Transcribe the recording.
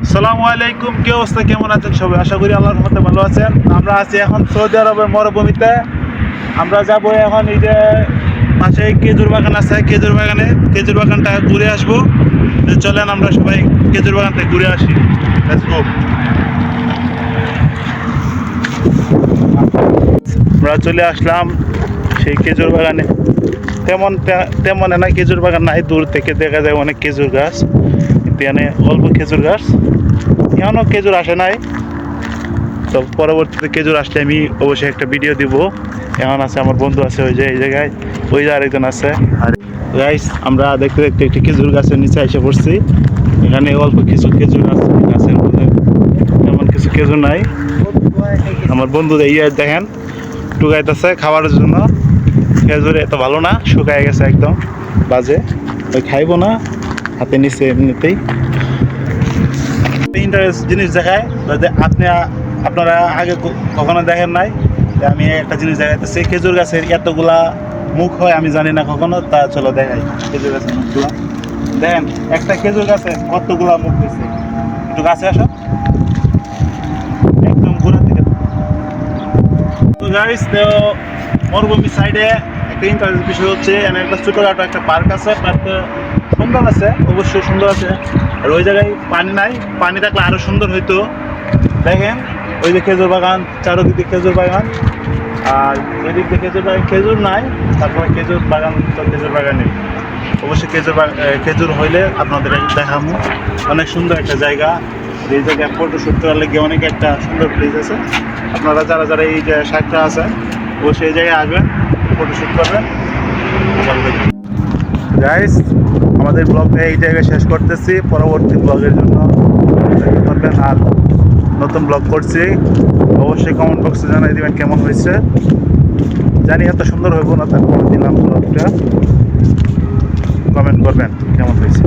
আসসালামু আলাইকুম, কি অবস্থা, কেমন আছেন সবাই? আশা করি আল্লাহর রহমতে ভালো আছেন। আমরা আছি এখন সৌদি আরবের মরুভূমিতে। আমরা যাব এখন এই যে পাশে খেজুর বাগান আছে, খেজুর বাগানটা ঘুরে আসবো। তো চলেন আমরা সবাই খেজুর বাগান থেকে ঘুরে আসি। Let's go. আমরা চলে আসলাম সেই খেজুর বাগানে। তেমন না খেজুর বাগান নাই, দূর থেকে দেখা যায় অনেক খেজুর গাছ, কিন্তু এখানে অল্প খেজুর গাছ। এখনও খেজুর আসে নাই, তো পরবর্তীতে খেজুর আসলে আমি অবশ্যই একটা ভিডিও দিব। এখন আছে আমার বন্ধু আছে ওই যে এই জায়গায়, ওই যে আরেকজন আছে। আর গাইস, আমরা দেখতে দেখতে একটি খেজুর গাছের নিচে এসে পড়ছি। এখানে অল্প কিছু খেজুর আছে গাছের মধ্যে, তেমন কিছু খেজুর নাই। আমার বন্ধু দেখেন টুকাইতেছে খাবারের জন্য। খেজুর এত ভালো না, শুকায় গেছে একদম বাজে, ওই খাইবো না, হাতে নিচে এমনিতেই। ইন্টারেস্ট জিনিস দেখায়, আপনারা আগে কখনো দেখেন নাই। আমি একটা জিনিস দেখাইতেছি, খেজুর গাছের এতগুলা মুখ হয় আমি জানি না কখনো। তা চলো দেখাই খেজুর গাছের মুখগুলা। দেখেন একটা খেজুর গাছে কতগুলা মুখ হয়েছে। একটু গাছে আসো, একদম গোড়া থেকে। তো গাইস, তো মরুভূমি সাইডে একটা ইন্টারেস্ট বিষয় হচ্ছে এখানে একটা ছোটখাটো একটা পার্ক আছে। পার্কটা সুন্দর আছে, অবশ্যই সুন্দর আছে। আর ওই জায়গায় পানি নাই, পানি থাকলে আরো সুন্দর হইতো। দেখেন ওই যে খেজুর বাগান, চারোদিকে খেজুর বাগান, আর ওই দিক দিয়ে খেজুর নাই। তারপরে খেজুর বাগান তো খেজুর বাগানই, অবশ্যই খেজুর হইলে আপনাদের দেখাবো। অনেক সুন্দর একটা জায়গা, এই জায়গায় ফটো শ্যুট করার লেগে অনেক একটা সুন্দর প্লেস আছে। আপনারা যারা যারা এই যে সাইডটা আছে অবশ্যই এই জায়গায় আসবেন, ফটো শ্যুট করবেন। গাইস, আমাদের ব্লগটা এই জায়গায় শেষ করতেছি। পরবর্তী ব্লগের জন্য করবেন, আর নতুন ব্লগ করছি অবশ্যই কমেন্ট বক্সে জানাই দিবেন কেমন হয়েছে। জানি এত সুন্দর হইব না, তারপর দিলাম ব্লগটা, কমেন্ট করবেন কেমন হয়েছে।